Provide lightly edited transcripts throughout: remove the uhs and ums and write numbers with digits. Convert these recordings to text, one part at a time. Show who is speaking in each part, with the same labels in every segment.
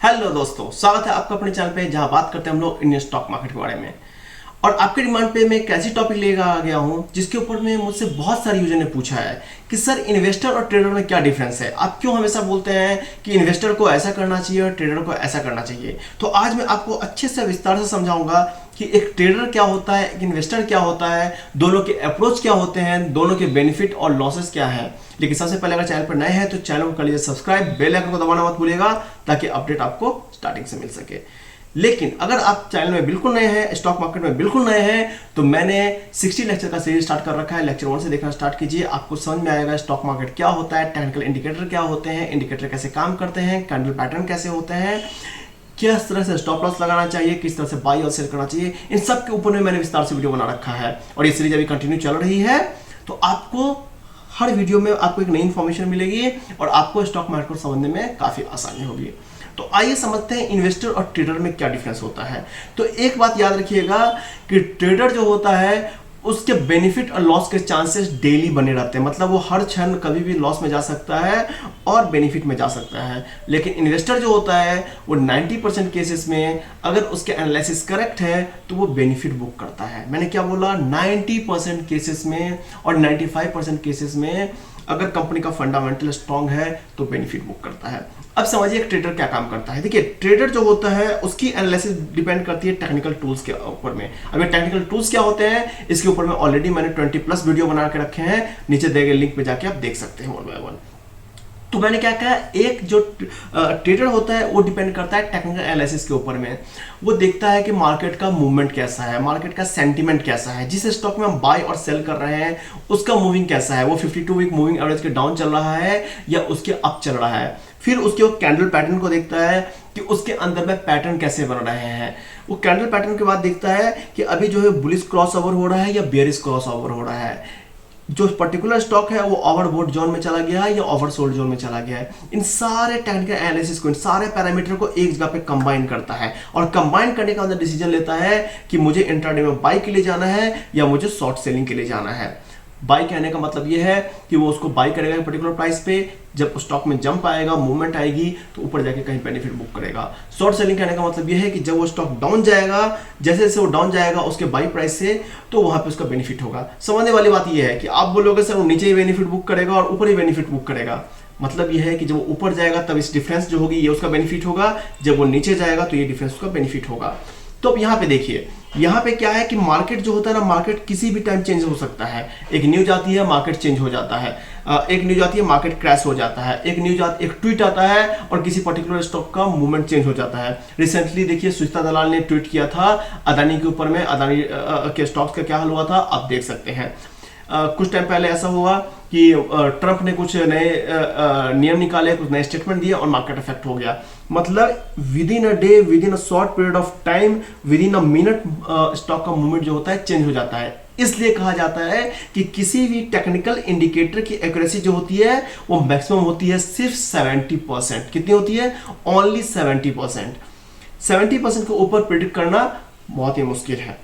Speaker 1: Hello दोस्तों, स्वागत है आपका अपने चैनल पे जहां बात करते हैं हम लोग इंडियन स्टॉक मार्केट के बारे में। और आपके डिमांड पे मैं एक ऐसी टॉपिक लेकर आ गया हूं जिसके ऊपर में मुझसे बहुत सारे यूजर ने पूछा है कि सर इन्वेस्टर और ट्रेडर में क्या डिफरेंस है। आप क्यों हमेशा बोलते हैं कि इन्वेस्टर को ऐसा करना चाहिए और ट्रेडर को ऐसा करना चाहिए। तो आज मैं आपको अच्छे से विस्तार से समझाऊंगा कि एक ट्रेडर क्या होता है, एक इन्वेस्टर क्या होता है, दोनों के अप्रोच क्या होते हैं, दोनों के बेनिफिट और लॉसेस क्या है। लेकिन सबसे पहले अगर चैनल पर नए हैं तो चैनल को कर लीजिए सब्सक्राइब, बेल आइकन को दबाना मत भूलिएगा ताकि अपडेट आपको स्टार्टिंग से मिल सके। लेकिन अगर आप चैनल में बिल्कुल नए हैं, स्टॉक मार्केट में बिल्कुल नए हैं, तो मैंने 60 लेक्चर का सीरीज स्टार्ट कर रखा है। लेक्चर 1 से देखना स्टार्ट कीजिए, आपको समझ में आएगा स्टॉक मार्केट क्या होता है, टेक्निकल इंडिकेटर क्या होते हैं, इंडिकेटर कैसे काम करते हैं, कैंडल पैटर्न कैसे होते हैं, किस तरह से स्टॉप लॉस लगाना चाहिए, किस तरह से बाई और सेल करना चाहिए। इन सब के ऊपर में मैंने विस्तार से वीडियो बना रखा है और ये सीरीज अभी कंटिन्यू चल रही है। तो आपको हर वीडियो में आपको एक नई इंफॉर्मेशन मिलेगी और आपको स्टॉक मार्केट को समझने में काफी आसानी होगी। तो आइए समझते हैं इन्वेस्टर और ट्रेडर में क्या डिफरेंस होता है। तो एक बात याद रखिएगा कि ट्रेडर जो होता है उसके बेनिफिट और लॉस के चांसेस डेली बने रहते हैं, मतलब वो हर क्षण कभी भी लॉस में जा सकता है और बेनिफिट में जा सकता है। लेकिन इन्वेस्टर जो होता है वो 90% केसेस में अगर उसके एनालिसिस करेक्ट है तो वो बेनिफिट बुक करता है। मैंने क्या बोला, 90% केसेस में और 95% केसेस में अगर कंपनी का फंडामेंटल स्ट्रांग है तो बेनिफिट बुक करता है। अब समझिए एक ट्रेडर क्या काम करता है। देखिए ट्रेडर जो होता है उसकी एनालिसिस डिपेंड करती है टेक्निकल टूल्स के ऊपर में। अब ये टेक्निकल टूल्स क्या होते हैं इसके ऊपर में ऑलरेडी मैंने 20+ वीडियो बना के रखे हैं, नीचे दिए गए लिंक पे जाके आप देख सकते हैं 1 बाय 1। तो मैंने क्या कहा, एक जो ट्रेडर होता है वो डिपेंड करता है टेक्निकल एनालिसिस के ऊपर में। वो देखता है कि मार्केट का मूवमेंट कैसा है, मार्केट का सेंटीमेंट कैसा है, जिस स्टॉक में हम बाय और सेल कर रहे हैं उसका मूविंग कैसा है, वो 52 वीक मूविंग एवरेज के डाउन चल रहा है या उसके अप चल रहा है। फिर उसके वो कैंडल पैटर्न को देखता है कि उसके अंदर में पैटर्न कैसे बन रहे हैं। वो कैंडल पैटर्न के बाद देखता है कि अभी जो है बुलिश क्रॉस ओवर हो रहा है या बेयरिश क्रॉस ओवर हो रहा है, जो पर्टिकुलर स्टॉक है वो ओवरबॉट जोन में चला गया है या ओवरसोल्ड जोन में चला गया है। इन सारे टेक्निकल एनालिसिस को, इन सारे पैरामीटर को एक जगह पे कंबाइन करता है और कंबाइन करने का अंदर डिसीजन लेता है कि मुझे इंट्राडे में बाई के लिए जाना है या मुझे शॉर्ट सेलिंग के लिए जाना है। बाई कहने का मतलब ये है कि वो उसको बाई करेगा पर्टिकुलर प्राइस पे, जब स्टॉक में जंप आएगा, मूवमेंट आएगी तो ऊपर जाके कहीं बेनिफिट बुक करेगा। शॉर्ट सेलिंग कहने का मतलब ये है कि जब वो स्टॉक डाउन जाएगा, जैसे जैसे वो डाउन जाएगा उसके बाई प्राइस से, तो वहां पे उसका बेनिफिट होगा। समझने वाली बात ये है कि आप बोलोगे सर वो नीचे ही बेनिफिट बुक करेगा और ऊपर ही बेनिफिट बुक करेगा, मतलब ये है कि जब वो ऊपर जाएगा तब इस डिफरेंस जो होगी ये उसका बेनिफिट होगा, जब वो नीचे जाएगा तो ये डिफरेंस उसका बेनिफिट होगा। तो अब यहाँ पे देखिए, यहाँ पे क्या है कि मार्केट जो होता है ना, मार्केट किसी भी टाइम चेंज हो सकता है। एक न्यूज आती है मार्केट चेंज हो जाता है, एक न्यूज आती है मार्केट क्रैश हो जाता है, एक ट्वीट आता है और किसी पर्टिकुलर स्टॉक का मूवमेंट चेंज हो जाता है। रिसेंटली देखिए सुचिता दलाल ने ट्वीट किया था अदानी के ऊपर में, अदानी के स्टॉक्स का क्या हाल हुआ था आप देख सकते हैं। कुछ टाइम पहले ऐसा हुआ कि ट्रंप ने कुछ नए नियम निकाले, कुछ नए स्टेटमेंट दिए और मार्केट इफेक्ट हो गया। मतलब with in a day, with in a short period of time, with in a minute stock का मूवमेंट जो होता है चेंज हो जाता है। इसलिए कहा जाता है कि किसी भी टेक्निकल इंडिकेटर की एक्यूरेसी जो होती है वो मैक्सिमम होती है सिर्फ 70%। कितनी होती है? ओनली 70%। 70% के ऊपर प्रिडिक्ट करना बहुत ही मुश्किल है।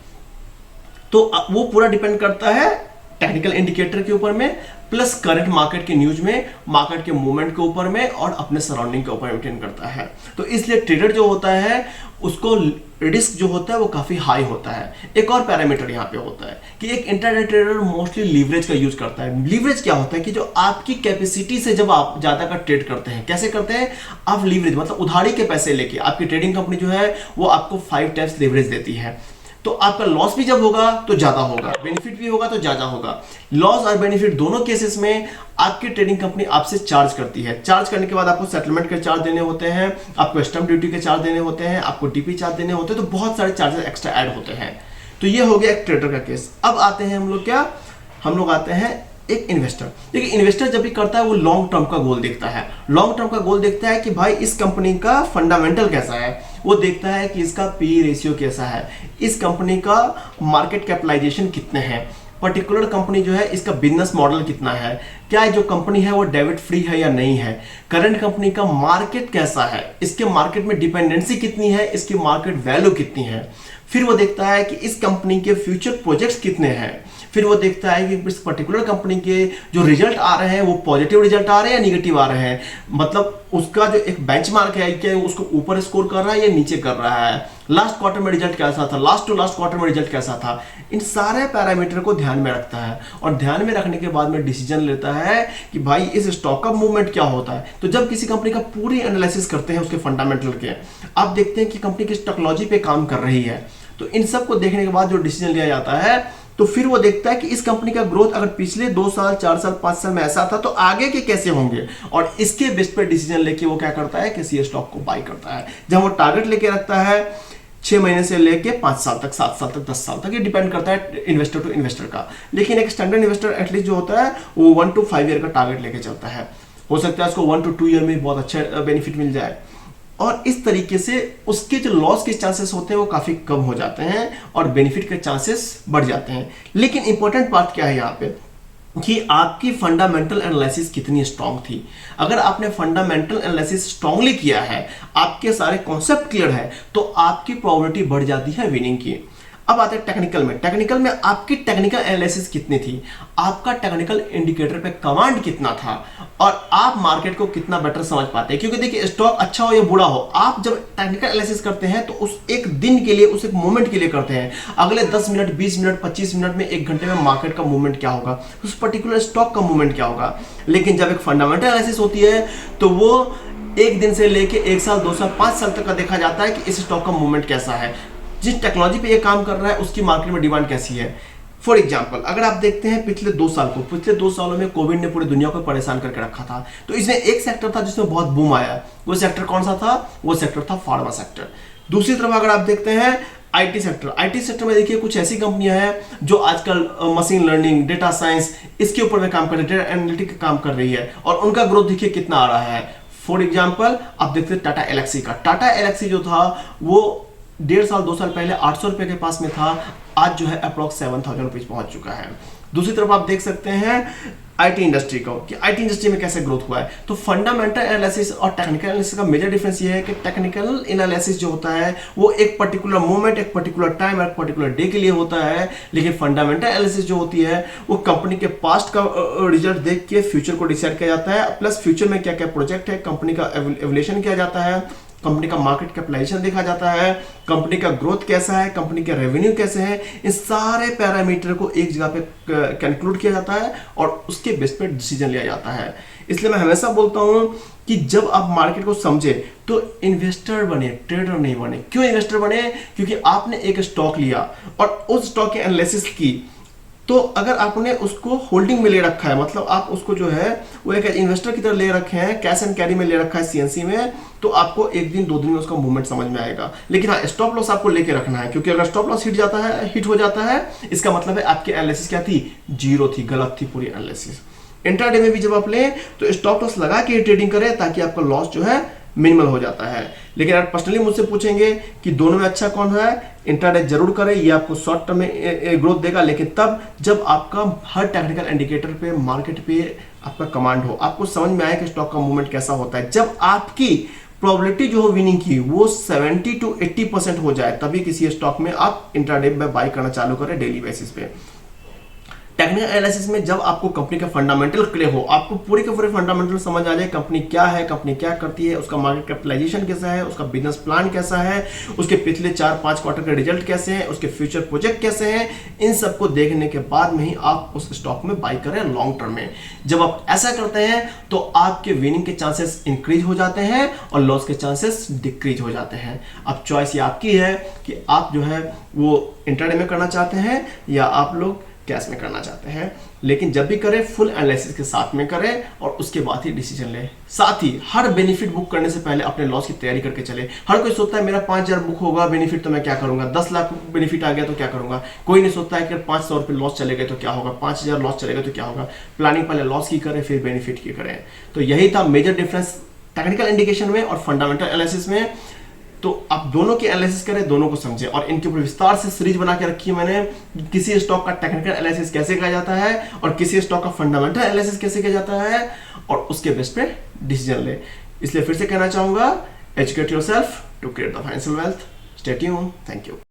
Speaker 1: तो वो पूरा डिपेंड करता है टेक्निकल इंडिकेटर के ऊपर में, प्लस करंट मार्केट के न्यूज में, मार्केट के मूवमेंट के ऊपर में और अपने सराउंडिंग के ऊपर मेंटेन करता है। तो इसलिए ट्रेडर जो होता है उसको रिस्क जो होता है वो काफी हाई होता है। एक और पैरामीटर यहाँ पे होता है कि एक इंट्राडे ट्रेडर मोस्टली लीवरेज का यूज करता है। लीवरेज क्या होता है कि जो आपकी कैपेसिटी से जब आप ज्यादा का ट्रेड करते हैं, कैसे करते हैं आप? लीवरेज मतलब उधारी के पैसे लेके आपकी ट्रेडिंग कंपनी जो है वो आपको 5 टाइम्स लीवरेज देती है। तो आपका लॉस भी जब होगा तो ज्यादा होगा, बेनिफिट भी होगा तो ज्यादा होगा। लॉस और बेनिफिट दोनों केसेस में आपकी ट्रेडिंग कंपनी आपसे चार्ज करती है। चार्ज करने के बाद आपको सेटलमेंट के चार्ज देने होते हैं, आपको स्टैंप ड्यूटी के चार्ज देने होते हैं, आपको डीपी चार्ज देने होते हैं, तो बहुत सारे चार्जेस एक्स्ट्रा ऐड होते हैं। तो ये हो गया एक ट्रेडर का केस। अब आते हैं हम लोग आते हैं एक इन्वेस्टर। देखिए इन्वेस्टर जब भी करता है वो लॉन्ग टर्म का गोल देखता है। लॉन्ग टर्म का गोल देखता है कि भाई इस कंपनी का फंडामेंटल कैसा है, वो देखता है कि इसका पी रेशियो कैसा है, इस कंपनी का मार्केट कैपिटलाइजेशन कितने हैं, पर्टिकुलर कंपनी जो है इसका बिजनेस मॉडल कितना है, क्या जो कंपनी है वो डेबिट फ्री है या नहीं है, करंट कंपनी का मार्केट कैसा है, इसके मार्केट में डिपेंडेंसी कितनी है, इसकी मार्केट वैल्यू कितनी है। फिर वो देखता है कि इस कंपनी के फ्यूचर प्रोजेक्ट्स कितने हैं। फिर वो देखता है कि इस पर्टिकुलर कंपनी के जो रिजल्ट आ रहे हैं वो पॉजिटिव रिजल्ट आ रहे हैं या निगेटिव आ रहे हैं, मतलब उसका जो एक बेंचमार्क है क्या उसको ऊपर स्कोर कर रहा है या नीचे कर रहा है, लास्ट क्वार्टर में रिजल्ट कैसा था, लास्ट टू लास्ट क्वार्टर में रिजल्ट कैसा था। इन सारे पैरामीटर को ध्यान में रखता है और ध्यान में रखने के बाद में डिसीजन लेता है कि भाई इस स्टॉक का मूवमेंट क्या होता है। तो जब किसी कंपनी का पूरी एनालिसिस करते हैं उसके फंडामेंटल के, आप देखते हैं कि कंपनी किस टेक्नोलॉजी पे काम कर रही है, तो इन सब को देखने के बाद जो डिसीजन लिया जाता है तो फिर वो देखता है कि इस कंपनी का ग्रोथ अगर पिछले 2 साल 4 साल 5 साल में ऐसा था तो आगे के कैसे होंगे, और इसके बेस पे डिसीजन लेके वो क्या करता है किसी स्टॉक को बाय करता है। जब वो टारगेट लेके रखता है 6 महीने से लेके 5 साल तक, 7 साल तक, 10 साल तक, ये डिपेंड करता है इन्वेस्टर टू इन्वेस्टर का। लेकिन एक स्टैंडर्ड इन्वेस्टर एटलीस्ट जो होता है वो 1 to 5 ईयर का टारगेट लेके चलता है। हो सकता है उसको 1 to 2 ईयर में बहुत अच्छा बेनिफिट मिल जाए, और इस तरीके से उसके जो लॉस के चांसेस होते हैं वो काफी कम हो जाते हैं और बेनिफिट के चांसेस बढ़ जाते हैं। लेकिन इंपॉर्टेंट बात क्या है यहाँ पे कि आपकी फंडामेंटल एनालिसिस कितनी स्ट्रांग थी। अगर आपने फंडामेंटल एनालिसिस स्ट्रांगली किया है, आपके सारे कॉन्सेप्ट क्लियर है, तो आपकी प्रोबेबिलिटी बढ़ जाती है विनिंग की। अब आते हैं टेक्निकल में। टेक्निकल में आपकी टेक्निकल एनालिसिस कितनी थी, आपका टेक्निकल इंडिकेटर पे कमांड कितना था, और आप मार्केट को कितना बेटर समझ पाते हैं। क्योंकि देखिए स्टॉक अच्छा हो या बुरा हो, आप जब टेक्निकल एनालिसिस करते हैं तो उस एक दिन के लिए, उस एक मोमेंट के लिए करते हैं। अगले 10 मिनट 20 मिनट 25 मिनट में 1 घंटे में मार्केट का मूवमेंट क्या होगा, उस पर्टिकुलर स्टॉक का मूवमेंट क्या होगा। लेकिन जब एक फंडामेंटल एनालिसिस होती है तो वो एक दिन से लेके 1 साल 2 साल 5 साल तक का देखा जाता है कि इस स्टॉक का मूवमेंट कैसा है, जिस टेक्नोलॉजी पे ये काम कर रहा है उसकी मार्केट में डिमांड कैसी है। फॉर एग्जाम्पल अगर आप देखते हैं पिछले 2 साल को, पिछले 2 सालों में कोविड ने पूरी दुनिया को परेशान करके रखा था, तो इसमें एक सेक्टर था जिसमें बहुत बूम आया। वो सेक्टर कौन सा था, वो सेक्टर था फार्मा सेक्टर। दूसरी तरफ अगर आप देखते हैं आईटी सेक्टर, आईटी सेक्टर में देखिए कुछ ऐसी कंपनियां हैं जो आजकल मशीन लर्निंग, डेटा साइंस, इसके ऊपर में काम कर रही है, डेटा एनालिटिक्स का काम कर रही है, और उनका ग्रोथ देखिए कितना आ रहा है। फॉर एग्जाम्पल आप देखते हैं टाटा एलेक्सी का, टाटा एलेक्सी जो था वो 1.5 साल 2 साल पहले 800 रुपए के पास में था, आज जो है अप्रॉक्स 7000 रुपीज पहुंच चुका है। दूसरी तरफ आप देख सकते हैं आईटी इंडस्ट्री को कि आईटी इंडस्ट्री में कैसे ग्रोथ हुआ है। तो फंडामेंटल एनालिसिस और टेक्निकल एनालिसिस का मेजर डिफरेंस ये है कि टेक्निकल एनालिसिस जो होता है वो एक पर्टिकुलर मोमेंट, एक पर्टिकुलर टाइम, एक पर्टिकुलर डे के लिए होता है, लेकिन फंडामेंटल एनालिसिस जो होती है वो कंपनी के पास्ट का रिजल्ट देख के फ्यूचर को डिसाइड किया जाता है, प्लस फ्यूचर में क्या क्या प्रोजेक्ट है, कंपनी का एवल्यूएशन किया जाता है, कंपनी का मार्केट कैपिटलाइजेशन देखा जाता है, कंपनी का ग्रोथ कैसा है, कंपनी के रेवेन्यू कैसे हैं, इन सारे पैरामीटर को एक जगह पे कंक्लूड किया जाता है और उसके बेस पे डिसीजन लिया जाता है। इसलिए मैं हमेशा बोलता हूं कि जब आप मार्केट को समझे तो इन्वेस्टर बने, ट्रेडर नहीं बने। क्यों इन्वेस्टर बने? क्योंकि आपने एक स्टॉक लिया और उस स्टॉक की एनालिसिस की, तो अगर आपने उसको होल्डिंग में ले रखा है, मतलब आप उसको जो है वो एक इन्वेस्टर की तरह ले रखे हैं, कैश एंड कैरी में ले रखा है सीएनसी में, तो आपको 1 दिन 2 दिन में उसका मूवमेंट समझ में आएगा। लेकिन हाँ, स्टॉप लॉस आपको लेके रखना है, क्योंकि अगर स्टॉप लॉस हिट हो जाता है इसका मतलब है आपकी एनालिसिस क्या थी, जीरो थी, गलत थी पूरी एनालिसिस। इंट्राडे में भी जब आप लें तो स्टॉप लॉस लगा के ट्रेडिंग करें ताकि आपका लॉस जो है मिनिमल हो जाता है। लेकिन अगर पर्सनली मुझसे पूछेंगे कि दोनों में अच्छा कौन है, इंट्राडे जरूर करें, ये आपको शॉर्ट टर्म में ग्रोथ देगा, लेकिन तब जब आपका हर टेक्निकल इंडिकेटर पे, मार्केट पे आपका कमांड हो, आपको समझ में आए कि स्टॉक का मूवमेंट कैसा होता है। जब आपकी प्रोबेबिलिटी जो हो विनिंग की वो 70 to 80% हो जाए, तभी किसी स्टॉक में आप इंट्राडे में बाय करना चालू करें डेली बेसिस पे। टेक्निकल एनालिसिस में जब आपको कंपनी का फंडामेंटल क्लियर हो, आपको पूरे के पूरे फंडामेंटल समझ आ जाए, कंपनी क्या है, कंपनी क्या करती है, उसका मार्केट कैपिटलाइजेशन कैसा है, उसका बिजनेस प्लान कैसा है, उसके पिछले 4-5 क्वार्टर के रिजल्ट कैसे हैं, उसके फ्यूचर प्रोजेक्ट कैसे हैं, इन सबको देखने के बाद में ही आप उस स्टॉक में बाय करें लॉन्ग टर्म में। जब आप ऐसा करते हैं तो आपके विनिंग के चांसेस इंक्रीज हो जाते हैं और लॉस के चांसेस डिक्रीज हो जाते हैं। अब चॉइस ये आपकी है कि आप जो है वो इंट्राडे में करना चाहते हैं या आप लोग कैश में करना चाहते हैं। लेकिन जब भी करें फुल एनालिसिस के साथ में करें और उसके बाद ही डिसीजन लें। साथ ही हर बेनिफिट बुक करने से पहले अपने लॉस की तैयारी करके चले। हर कोई सोचता है मेरा 5000 बुक होगा बेनिफिट तो मैं क्या करूंगा, 10 लाख बेनिफिट आ गया तो क्या करूंगा। कोई नहीं सोचता है कि 500 रुपये लॉस चले गए तो क्या होगा, 5000 लॉस चलेगा तो क्या होगा। प्लानिंग पहले लॉस की करें फिर बेनिफिट की करें। तो यही था मेजर डिफरेंस टेक्निकल इंडिकेशन में और फंडामेंटल एनालिसिस में। तो आप दोनों की एनालिसिस करें, दोनों को समझें, और इनके ऊपर विस्तार से सीरीज बना के रखी है मैंने, किसी स्टॉक का टेक्निकल एनालिसिस कैसे किया जाता है और किसी स्टॉक का फंडामेंटल एनालिसिस कैसे किया जाता है, और उसके बेस पे डिसीजन ले। इसलिए फिर से कहना चाहूंगा, educate yourself to create the financial wealth. Stay tuned, thank you.